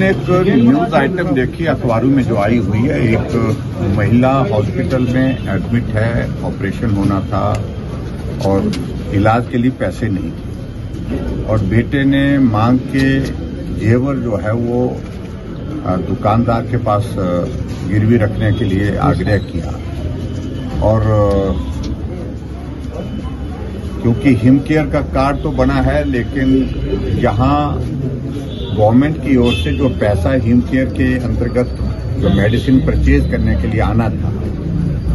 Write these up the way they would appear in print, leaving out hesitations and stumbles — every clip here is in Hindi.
हमने एक न्यूज आइटम देखी अखबारों में जो आई हुई है। एक महिला हॉस्पिटल में एडमिट है, ऑपरेशन होना था और इलाज के लिए पैसे नहीं थे और बेटे ने मांग के जेवर जो है वो दुकानदार के पास गिरवी रखने के लिए आग्रह किया और क्योंकि हिमकेयर का कार्ड तो बना है, लेकिन यहाँ गवर्नमेंट की ओर से जो पैसा हिमकेयर के अंतर्गत जो मेडिसिन परचेज करने के लिए आना था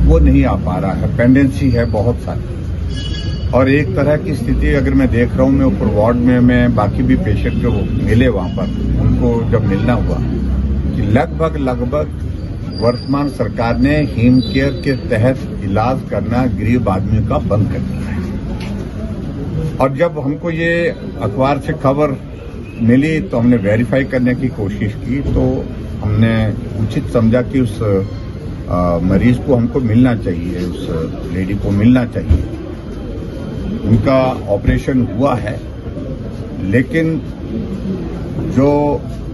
वो नहीं आ पा रहा है। पेंडेंसी है बहुत सारी और एक तरह की स्थिति अगर मैं देख रहा हूं, मैं ऊपर वार्ड में मैं बाकी भी पेशेंट जो मिले वहां पर उनको जब मिलना हुआ कि लगभग वर्तमान सरकार ने हिमकेयर के तहत इलाज करना गरीब आदमी का बंद कर दिया है। और जब हमको ये अखबार से खबर मिली तो हमने वेरीफाई करने की कोशिश की, तो हमने उचित समझा कि उस मरीज को हमको मिलना चाहिए, उस लेडी को मिलना चाहिए। उनका ऑपरेशन हुआ है, लेकिन जो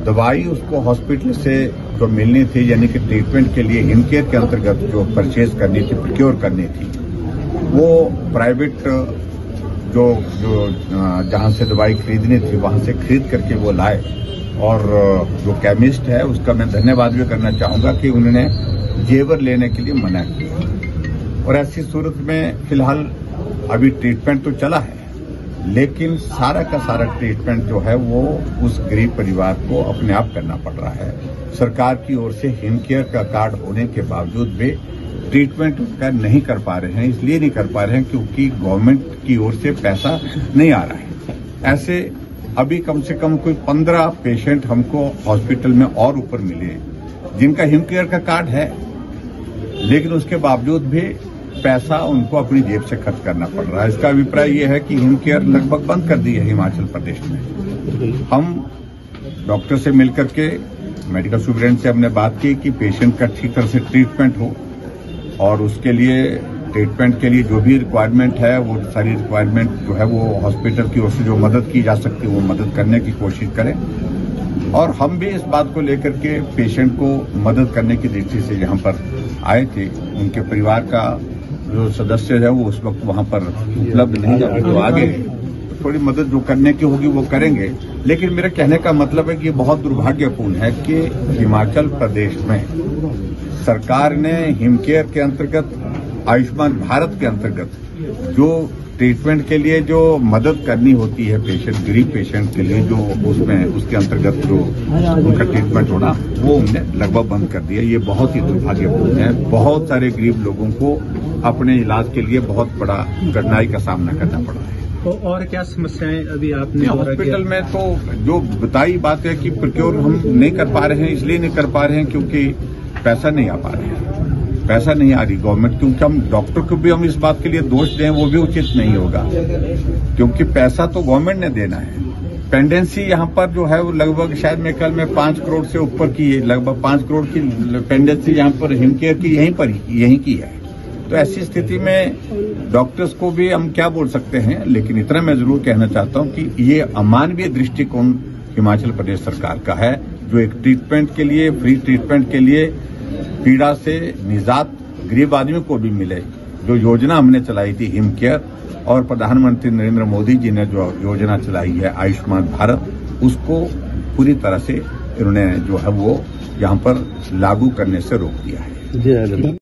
दवाई उसको हॉस्पिटल से जो मिलनी थी, यानी कि ट्रीटमेंट के लिए हिमकेयर के अंतर्गत जो परचेज करनी थी, प्रोक्योर करनी थी, वो प्राइवेट जो जहां से दवाई खरीदनी थी वहां से खरीद करके वो लाए। और जो केमिस्ट है उसका मैं धन्यवाद भी करना चाहूंगा कि उन्होंने जेवर लेने के लिए मना किया। और ऐसी सूरत में फिलहाल अभी ट्रीटमेंट तो चला है, लेकिन सारा का सारा ट्रीटमेंट जो है वो उस गरीब परिवार को अपने आप करना पड़ रहा है। सरकार की ओर से हिमकेयर का कार्ड होने के बावजूद भी ट्रीटमेंट उसका नहीं कर पा रहे हैं। इसलिए नहीं कर पा रहे हैं क्योंकि गवर्नमेंट की ओर से पैसा नहीं आ रहा है। ऐसे अभी कम से कम कोई 15 पेशेंट हमको हॉस्पिटल में और ऊपर मिले जिनका हिमकेयर का कार्ड है, लेकिन उसके बावजूद भी पैसा उनको अपनी जेब से खर्च करना पड़ रहा है। इसका अभिप्राय यह है कि हिमकेयर लगभग बंद कर दी है हिमाचल प्रदेश में। हम डॉक्टर से मिलकर के मेडिकल सुपरिटेंडेंट से हमने बात की कि पेशेंट का ठीक तरह से ट्रीटमेंट हो और उसके लिए ट्रीटमेंट के लिए जो भी रिक्वायरमेंट है वो सारी रिक्वायरमेंट जो है वो हॉस्पिटल की ओर से जो मदद की जा सकती है वो मदद करने की कोशिश करें। और हम भी इस बात को लेकर के पेशेंट को मदद करने की दृष्टि से यहाँ पर आए थे। उनके परिवार का जो सदस्य है वो उस वक्त वहां पर उपलब्ध नहीं है, तो आगे थोड़ी मदद जो करने की होगी वो करेंगे। लेकिन मेरा कहने का मतलब है कि ये बहुत दुर्भाग्यपूर्ण है कि हिमाचल प्रदेश में सरकार ने हिमकेयर के अंतर्गत, आयुष्मान भारत के अंतर्गत जो ट्रीटमेंट के लिए जो मदद करनी होती है पेशेंट, गरीब पेशेंट के लिए, जो उसमें उसके अंतर्गत जो उनका ट्रीटमेंट होना वो उन्होंने लगभग बंद कर दिया। ये बहुत ही दुर्भाग्यपूर्ण है। बहुत सारे गरीब लोगों को अपने इलाज के लिए बहुत बड़ा कठिनाई का सामना करना पड़ रहा है। तो और क्या समस्याएं अभी आपने हॉस्पिटल में तो जो बताई बात है कि प्रोक्योर हम नहीं कर पा रहे हैं, इसलिए नहीं कर पा रहे हैं क्योंकि पैसा नहीं आ पा रहे हैं, पैसा नहीं आ रही गवर्नमेंट। क्योंकि हम डॉक्टर को भी हम इस बात के लिए दोष दें वो भी उचित नहीं होगा, क्योंकि पैसा तो गवर्नमेंट ने देना है। पेंडेंसी यहाँ पर जो है वो लगभग शायद मैं कल में 5 करोड़ से ऊपर की है, लगभग 5 करोड़ की पेंडेंसी यहाँ पर हिमकेयर की यहीं की है। तो ऐसी स्थिति में डॉक्टर्स को भी हम क्या बोल सकते हैं, लेकिन इतना मैं जरूर कहना चाहता हूं कि ये अमानवीय दृष्टिकोण हिमाचल प्रदेश सरकार का है, जो एक ट्रीटमेंट के लिए, फ्री ट्रीटमेंट के लिए, पीड़ा से निजात गरीब आदमी को भी मिले, जो योजना हमने चलाई थी हिमकेयर, और प्रधानमंत्री नरेंद्र मोदी जी ने जो योजना चलाई है आयुष्मान भारत, उसको पूरी तरह से इन्होंने जो है वो यहाँ पर लागू करने से रोक दिया है।